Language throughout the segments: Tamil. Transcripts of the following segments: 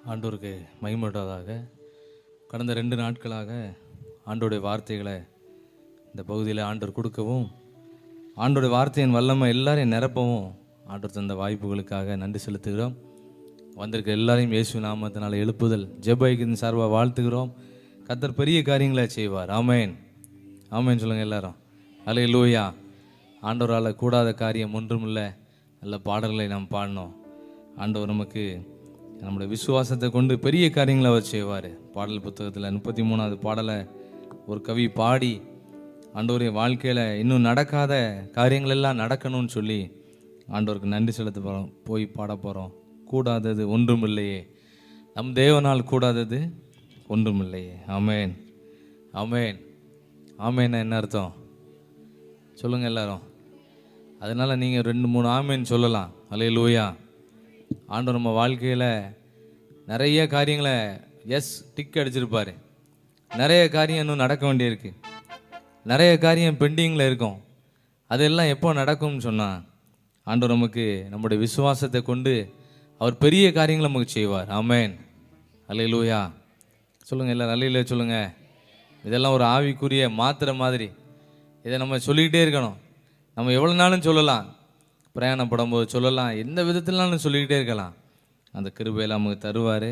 ஆண்டவருக்கு மகிமையுள்ளதாக. கடந்த 2 நாட்களாக ஆண்டோடைய வார்த்தைகளை இந்த பகுதியில் ஆண்டவர் கொடுக்கவும், ஆண்டோடைய வார்த்தையின் வல்லமை எல்லாரையும் நிரப்பவும் ஆண்டவர் தந்த வாய்ப்புகளுக்காக நன்றி செலுத்துகிறோம். வந்திருக்க எல்லாரையும் இயேசு நாமத்தினால் எழுப்புதல் ஜெபைக்கின் சார்பாக வாழ்த்துகிறோம். கர்த்தர் பெரிய காரியங்களை செய்வார். ஆமேன், ஆமேன் சொல்லுங்கள் எல்லாரும். அல்லேலூயா. ஆண்டவரால் கூடாத காரியம் ஒன்றுமில்லை. நல்ல பாடல்களை நாம் பாடினோம். ஆண்டவர் நமக்கு நம்முடைய விசுவாசத்தை கொண்டு பெரிய காரியங்களை அவர் செய்வார். பாடல் புத்தகத்தில் 33வது பாடலை ஒரு கவி பாடி ஆண்டவருடைய வாழ்க்கையில் இன்னும் நடக்காத காரியங்கள் எல்லாம் நடக்கணும்னு சொல்லி ஆண்டவருக்கு நன்றி செலுத்த போகிறோம். போய் பாட போகிறோம். கூடாதது ஒன்றுமில்லையே, நம் தேவனால் கூடாதது ஒன்றுமில்லையே. ஆமேன், ஆமேன், ஆமேன். என்ன அர்த்தம் சொல்லுங்கள் எல்லாரும். அதனால் நீங்கள் 2-3 ஆமேன் சொல்லலாம். அல்லேலூயா. ஆண்டவர் நம்ம வாழ்க்கையில் நிறைய காரியங்களை டிக் அடிச்சிருப்பார். நிறைய காரியம் இன்னும் நடக்க வேண்டியிருக்கு. நிறைய காரியம் பெண்டிங்கில் இருக்கும். அதெல்லாம் எப்போ நடக்கும்னு சொன்னால் ஆண்டவர் நமக்கு நம்முடைய விசுவாசத்தை கொண்டு அவர் பெரிய காரியங்களை நமக்கு செய்வார். ஆமேன், அல்லேலூயா. சொல்லுங்கள் எல்லோரும் அல்லேலூயா சொல்லுங்கள். இதெல்லாம் ஒரு ஆவிக்குரிய மாத்திரை மாதிரி. இதை நம்ம சொல்லிக்கிட்டே இருக்கணும். நம்ம எவ்வளோ நாளும் சொல்லலாம், பிரயாணப்படும் போது சொல்லலாம், எந்த விதத்திலாலும் சொல்லிக்கிட்டே இருக்கலாம். அந்த கிருபையில் நமக்கு தருவார்.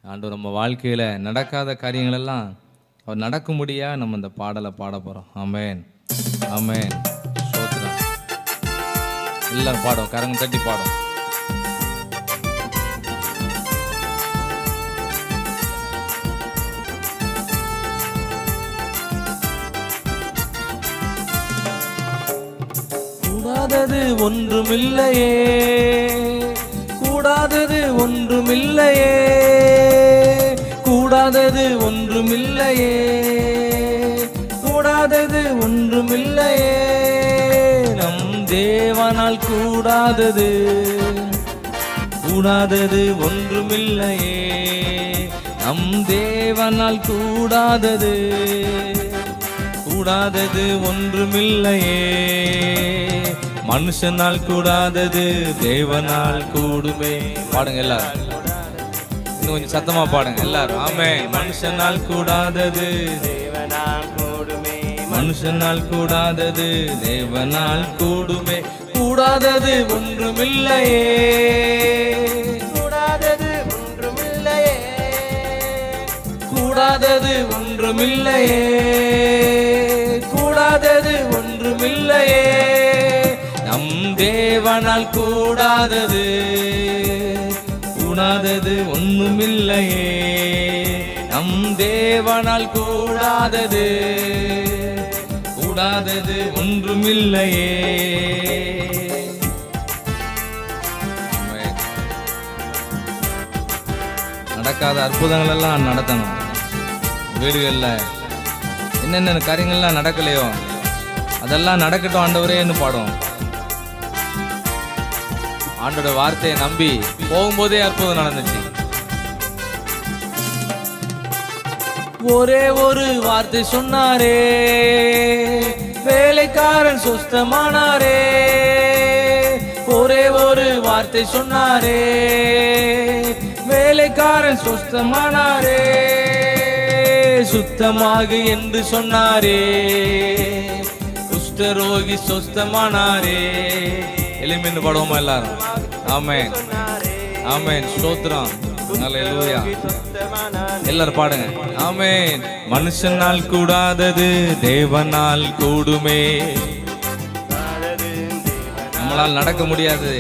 ஆண்டவர் நம்ம வாழ்க்கையில் நடக்காத காரியங்களெல்லாம் அவர் நடக்கும்படியாக நம்ம இந்த பாடலை பாட போகிறோம். ஆமேன், ஆமேன். ஸ்தோத்திரம். எல்லாம் பாடும், கரங்க தட்டி பாடும். கூடாதது ஒன்றுமில்லையே, கூடாதது ஒன்றுமில்லையே, கூடாதது ஒன்றுமில்லையே, கூடாதது ஒன்றுமில்லையே, நம் தேவனால் கூடாதது, கூடாதது ஒன்றுமில்லையே, நம் தேவனால் கூடாதது, கூடாதது ஒன்றுமில்லையே, மனுஷனால் கூடாதது தேவனால் கூடுமே. பாடுங்க எல்லாரும், இன்னும் கொஞ்சம் சத்தமா பாடுங்க எல்லாரும். ஆமென். மனுஷனால் கூடாதது தேவனால் கூடுமே, மனுஷனால் கூடாதது தேவனால் கூடுமே, கூடாதது ஒன்றுமில்லையே, கூடாதது ஒன்றுமில்லையே, கூடாதது ஒன்றுமில்லையே, கூடாதது ஒன்றுமில்லையே, நம் தேவனால் கூடாதது, கூடாதது ஒன்றுமில்லையே, நம் தேவனால் கூடாதது, கூடாதது ஒன்றுமில்லையே. நடக்காத அற்புதங்கள் எல்லாம் நடத்தணும். வீடுகளில் என்னென்ன காரியங்கள்லாம் நடக்கலையோ அதெல்லாம் நடக்கட்டும் ஆண்டவரேன்னு பாடும். ஆண்டோட வார்த்தையை நம்பி போகும்போதே அற்புதம் நடந்துச்சு. ஒரே ஒரு வார்த்தை சொன்னாரே, வேலைக்காரன் சுத்தமானாரே, ஒரே ஒரு வார்த்தை சொன்னாரே, வேலைக்காரன் சுத்தமானாரே, சுத்தமாகு என்று சொன்னாரே, குஷ்டரோகி சுத்தமானாரே. எளிமைன்னு பாடுவோமா எல்லாரும். ஆமென், ஆமென். ஸ்தோத்திரம். அல்லேலூயா. எல்லாரும் பாடுங்க. ஆமென். மனுஷனால் கூடாதது தேவனால் கூடுமே. நம்மளால் நடக்க முடியாது,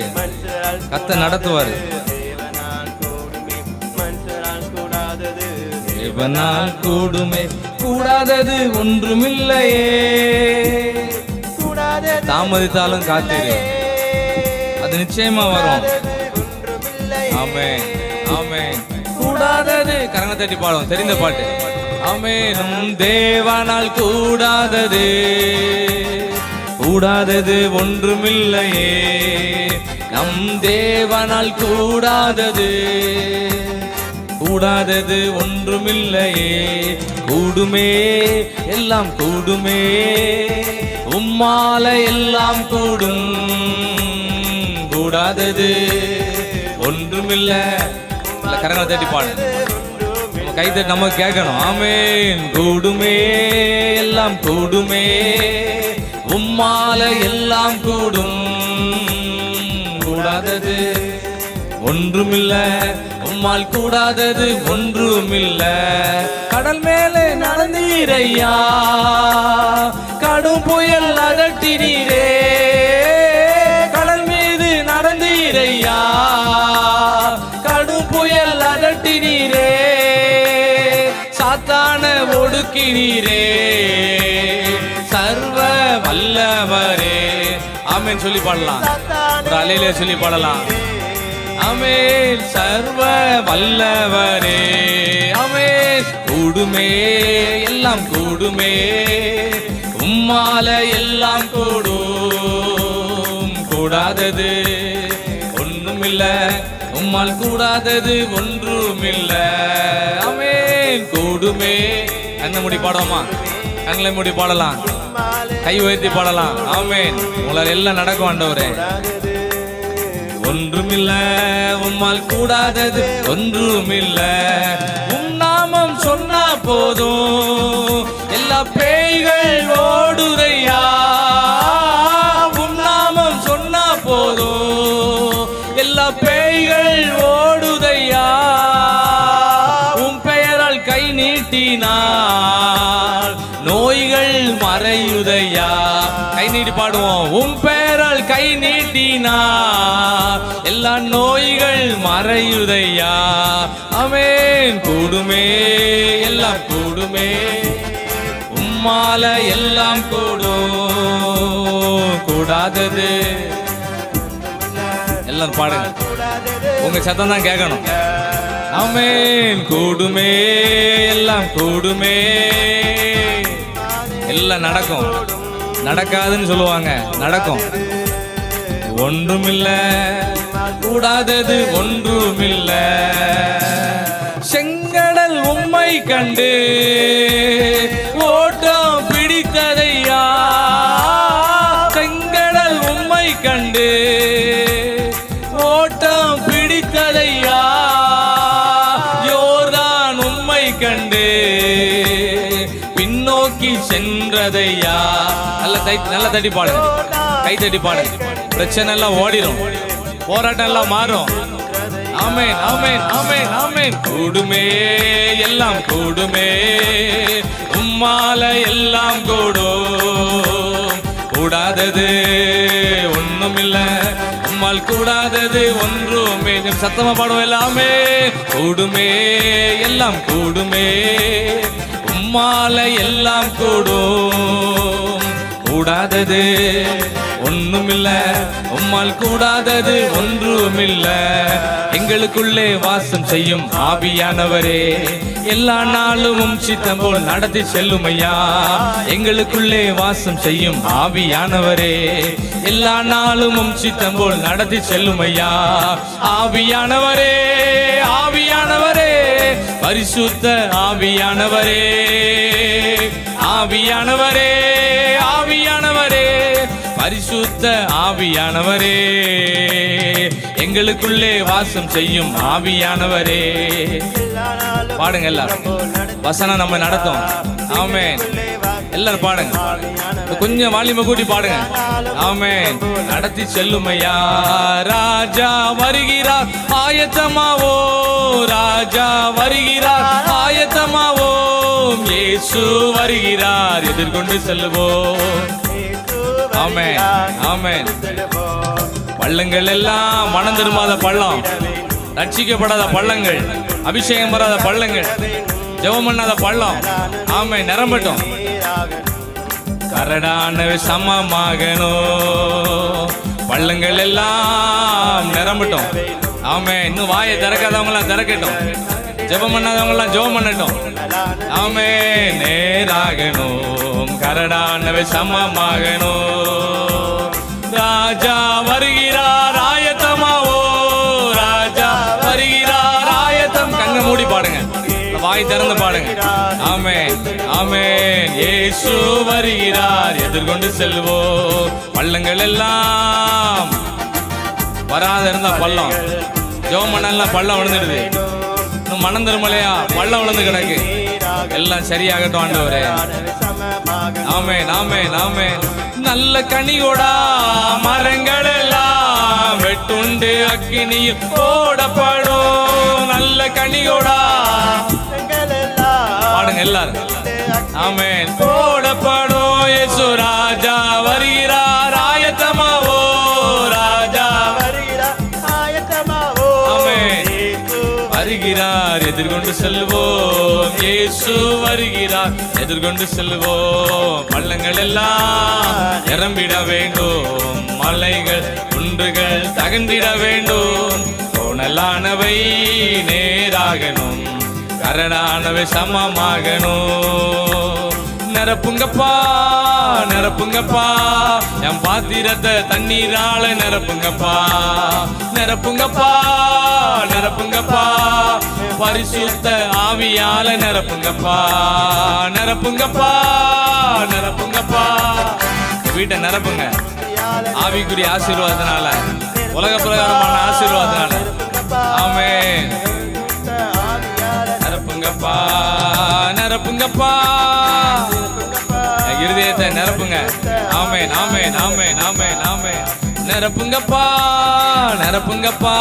கர்த்தர் நடத்துவாரு. தேவனால் கூடுமே, கூடாதது ஒன்றுமில்லையே, தாமதித்தாலும் காத்திரு, அது நிச்சயமா வரும். ஆமென், ஆமென். கூடாதது கரங்களை தட்டி பாடுவோம், தெரிந்த பாட்டு. ஆமென். நம் தேவனால் கூடாதது, கூடாதது ஒன்றுமில்லையே, நம் தேவனால் கூடாதது, கூடாதது ஒன்றுமில்லையே, கூடுமே எல்லாம் கூடுமே, உம்மால எல்லாம் கூடும், கூடாதது ஒன்றுமில்லை. கரங்களை தட்டி பாடு. நம்ம கை தட்டி நம்ம கேட்கணும். ஆமென். கூடுமே எல்லாம் கூடுமே, உம்மால எல்லாம் கூடும், கூடாதது ஒன்றுமில்ல, உம்மால் கூடாதது ஒன்றுமில்ல. கடல் மேலே நடந்தீரையா, கடும் புயல் அதட்டினீரே, கடல் மீது நடந்தீரையா, கடும் புயல் அதட்டினீரே, சாத்தான ஒடுக்கினீரே, சர்வ வல்லவரே. ஆமென் சொல்லி பாடலாம். ஒரு அலையிலே சொல்லி பாடலாம். ஆமென். சர்வ வல்லவரே. ஆமென். கூடுமே எல்லாம் கூடுமே, உம்மால எல்லாம் கூடும், கூடாதது ஒன்றுமில்ல, உம்மால் கூடாதது ஒன்றுமில்ல. ஆமென். கூடுமே. கண்ணை மூடி பாடுவோமா? கண்களை மூடி பாடலாம், கை உயர்த்தி பாடலாம். ஆமென். உங்களால் எல்லாம் நடக்கும் ஆண்டவரே. ஒன்றுமில்ல, உம்மால் கூடாதது ஒன்றுமில்ல, உம் நாமம் சொன்னா போதும் எல்லா பேய்கள் ஓடுதையா, உம் நாமம் சொன்னா போதும் எல்லா பேய்கள் ஓடுதையா, உம் பெயரால் கை நீட்டினார் நோய்கள் மறையுதையா. கை நீட்டி பாடுவோம். உம் பெயரால் கை நீட்டினா எல்லா நோய்கள் மறையுதையா. ஆமென். கூடுமே எல்லாம் கூடுமே, உம்மால எல்லாம் கூடும், கூடாதது எல்லாம் பாடுங்க. உங்க சத்தம் தான் கேட்கணும். ஆமென். கூடுமே எல்லாம் கூடுமே, எல்லாம் நடக்கும். நடக்காதுன்னு சொல்லுவாங்க, நடக்கும். ஒன்றுமில்ல, கூடாதது ஒன்றுமில்ல. செங்கடல் உம்மை கண்டு ஓட்டம் பிடித்ததையா, செங்கடல் உம்மை கண்டு ஓட்டம் பிடித்ததையா, யோர்தான் உம்மை கண்டு பின்னோக்கி சென்றதையா. நல்ல தட்டி பாடுங்க, கை தட்டி பாடுங்க. பிரச்சனை எல்லாம் ஓடிடும், போராட்டம் எல்லாம் மாறும். ஆமென் ஆமென் ஆமென் ஆமென். கூடுமே எல்லாம் கூடுமே, உம்மால எல்லாம் கூடும், கூடாதது ஒண்ணுமில்ல, உம்மால் கூடாதது ஒன்றுமே. சத்தமா பாடுவோம் எல்லாமே. கூடுமே எல்லாம் கூடுமே, உம்மால எல்லாம் கூடும், கூடாதது ஒண்ணுமில்ல, உம்மால் கூடாதது ஒன்றுமில்ல. எங்களுக்குள்ளே வாசம் செய்யும் ஆவியானவரே, எல்லா நாளும் சித்தம் போல் நடத்தி செல்லும் ஐயா. எங்களுக்குள்ளே வாசம் செய்யும் ஆவியானவரே, எல்லா நாளும் சித்தம் போல் நடத்தி செல்லும் ஐயா. ஆவியானவரே ஆவியானவரே, பரிசுத்த ஆவியானவரே, ஆவியானவரே ஆவியானவரே, பரிசுத்த ஆவியானவரே, எங்களுக்குள்ளே வாசம் செய்யும் ஆவியானவரே. பாடுங்க எல்லாரும். வசனம் நம்ம நடத்தும். ஆமென். எல்லாரும் பாடுங்க. கொஞ்சம் வால்யூமை கூட்டி பாடுங்க. ஆமென். நடத்தி செல்லும் ஐயா. ராஜா வருகிறார் ஆயத்தமாவோ, ராஜா வருகிறார் ஆயத்தமாவோ, இயேசு வருகிறார் எதிர்கொண்டு செல்லுவோம். ஆமென் ஆமென். பள்ளங்கள் எல்லாம் மனம் திரும்பாத பள்ளம், ரட்சிக்கப்படாத பள்ளங்கள், அபிஷேகம் பெறாத பள்ளங்கள், ஜெபம் பண்ணாத பள்ளம். ஆமென். நிரம்பட்டும். கரடானவை சமமாகனோ, பள்ளங்கள் எல்லாம் நிரம்பட்டும். ஆமென். இன்னும் வாயை திறக்காதவங்க எல்லாம் திறக்கட்டும், ஜெபம் பண்ணாதவங்க எல்லாம் ஜெபம் பண்ணட்டும். ஆமென். நேராகணும், கரடானவை சமமாகனோ, ராஜா வருகிறார் ஆயத்தமாவோ, ராஜா வருகிறார் ஆயத்தம். கண்ணை மூடி பாடுங்க, வாய் திறந்து பாடுங்க. ஆமென் ஆமென். இயேசு வருகிறார் எதிர்கொண்டு செல்வோம். பள்ளங்கள் எல்லாம் வராத இருந்தா பள்ளம், ஜெபம் பண்ணலாம் பள்ளம் விழுந்துடுது. மனம் திரும்பலையா? பள்ளம் விழுந்து கிடக்கு, எல்லாம் சரியாகட்டும் ஆண்டவரே. ஆமென் ஆமென் ஆமென். நல்ல கனியோடா மரங்கள் எல்லாம் வெட்டுண்டு அக்கினியில் போடப்படும். நல்ல கனியோடா பாடுங்க எல்லாரும். ஆமென். போடப்படும். இயேசு ராஜா வருகிறார், ஆயத்தமாவோ ராஜா வருகிறார், ஆயத்தமாவோ. ஆமென். வருகிறார், எதிர்கொண்டு செல்வோம். இயேசு வருகிறார், எதிர்கொண்டு செல்வோம். பள்ளங்கள் எல்லாம் நிரம்பிட வேண்டும், மலைகள் குன்றுகள் தகண்டிட வேண்டும். கோணலானவை நேராகணும், கரடானவை சமமாகணும். நிரப்புங்கப்பா நிரப்புங்கப்பா, என் பாத்திரத்தை தண்ணீரால நிரப்புங்கப்பா. நிரப்புங்கப்பா நிரப்புங்கப்பா, பரிசுத்த ஆவியால நிரப்புங்கப்பா. நிரப்புங்கப்பா நிரப்புங்கப்பா, வீட்டை நிரப்புங்க ஆவிக்குரிய ஆசீர்வாதத்தினால, உலக பிரகாரமான ஆசீர்வாதத்தினால. ஆமென். நிரப்புங்கப்பா நிரப்புங்கப்பா, இருதயத்தை நிரப்புங்க. ஆமென் ஆமென் ஆமென் ஆமென் ஆமென். நிரப்புங்கப்பா நிரப்புங்கப்பா,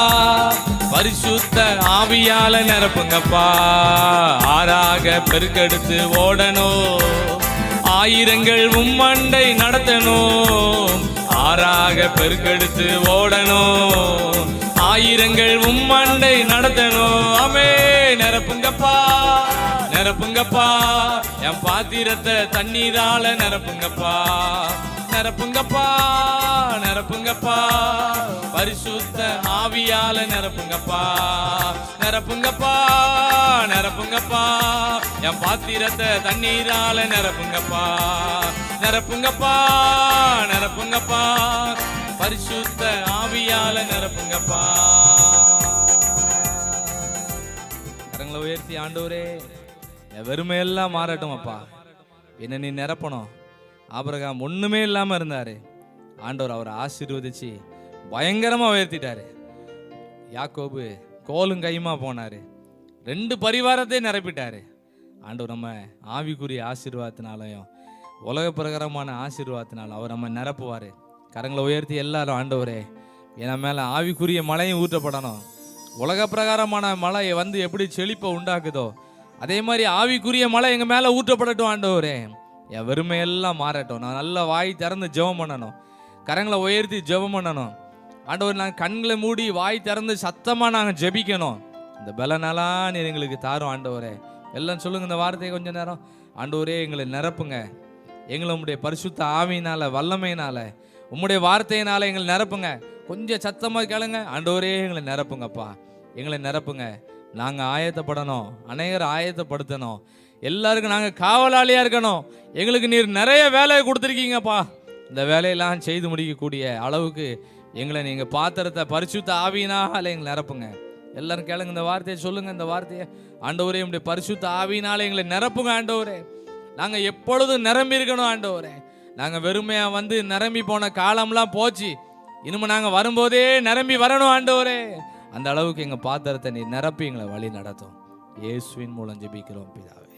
பரிசுத்த ஆவியால நிரப்புங்கப்பா. ஆறாக பெருக்கெடுத்து ஓடணும், ஆயிரங்கள் உம்மண்டை நடத்தணும். ஆறாக பெருக்கெடுத்து ஓடணும், ஆயிரங்கள் உம்மண்டை நடத்தணும். ஆமே. நிரப்புங்கப்பா நிரப்புங்கப்பா, என் பாத்திரத்தை தண்ணீரால நிரப்புங்கப்பா. நிரப்புங்கப்பா நிரப்புங்கப்பா, பரிசுத்த ஆவியால நிரப்புங்கப்பா. நிரப்புங்கப்பா நிரப்புங்கப்பா, என் பாத்திரத்தை தண்ணீரால நிரப்புங்கப்பா. நிரப்புங்கப்பா நிரப்புங்கப்பா, பரிசுத்த ஆவியால நிரப்புங்கப்பா. கரங்களை உயர்த்தி, ஆண்டவரே என் வெறுமையெல்லாம் மாறட்டும் அப்பா, என்ன நீ நிரப்பணும். ஆபிரகாம் ஒண்ணுமே இல்லாம இருந்தாரு, ஆண்டவர் அவரை ஆசீர்வதிச்சு பயங்கரமா உயர்த்திட்டாரு. யாக்கோபு கோலும் கையுமா போனாரு, 2 பரிவாரத்தை நிரப்பிட்டாரு. ஆண்டவர் நம்ம ஆவிக்குரிய ஆசீர்வாதத்தினாலையும் உலக பிரகாரமான ஆசீர்வாதத்தினாலும் அவர் நம்ம நிரப்புவாரு. கரங்களை உயர்த்தி எல்லாரும், ஆண்டவரே என் மேல ஆவிக்குரிய மழையும் ஊற்றப்படணும். உலக பிரகாரமான மழை வந்து எப்படி செழிப்பை உண்டாக்குதோ அதே மாதிரி ஆவிக்குரிய மழை எங்க மேல ஊற்றப்படட்டும். ஆண்டவரே என் வெறுமையெல்லாம் மாறட்டும். நான் நல்ல வாய் திறந்து ஜெபம் பண்ணணும், கரங்களை உயர்த்தி ஜெபம் பண்ணணும். ஆண்டவர் நாங்கள் கண்களை மூடி வாய் திறந்து சத்தமா நாங்கள் ஜெபிக்கணும். இந்த பலனெல்லாம் நீர் எங்களுக்கு தாரும் ஆண்டவரே. எல்லாம் சொல்லுங்க இந்த வார்த்தையை கொஞ்ச நேரம். ஆண்டவரே எங்களை நிரப்புங்க, எங்களை உம்முடைய பரிசுத்த ஆவியினால வல்லமையினால உம்முடைய வார்த்தையினால எங்களை நிரப்புங்க. கொஞ்சம் சத்தமா கேளுங்க. ஆண்டவரே எங்களை நிரப்புங்கப்பா, எங்களை நிரப்புங்க. நாங்கள் ஆயத்தப்படணும், அநேகர் ஆயத்தப்படுத்தணும், எல்லாருக்கும் நாங்கள் காவலாளியா இருக்கணும். எங்களுக்கு நீர் நிறைய வேலையை கொடுத்துருக்கீங்கப்பா, இந்த வேலையெல்லாம் செய்து முடிக்கக்கூடிய அளவுக்கு எங்களை நீங்கள் பாத்திரத்தை பரிசுத்த ஆவியினால எங்களை நிரப்புங்க. எல்லாரும் கேளுங்க இந்த வார்த்தையை சொல்லுங்க. இந்த வார்த்தையை, ஆண்டவரே உம்முடைய பரிசுத்த ஆவியினால எங்களை நிரப்புங்க. ஆண்டவரே நாங்கள் எப்பொழுதும் நிரம்பி இருக்கணும். ஆண்டவரே நாங்கள் வெறுமையா வந்து நிரம்பி போன காலம்லாம் போச்சு, இனிமே நாங்கள் வரும்போதே நிரம்பி வரணும். ஆண்டவரே அந்த அளவுக்கு எங்கள் பாத்திரத்தை நீ நிரப்பி எங்களை வழி நடத்தும். இயேசுவின் மூலம் ஜெபிக்கிறோம் பிதாவே.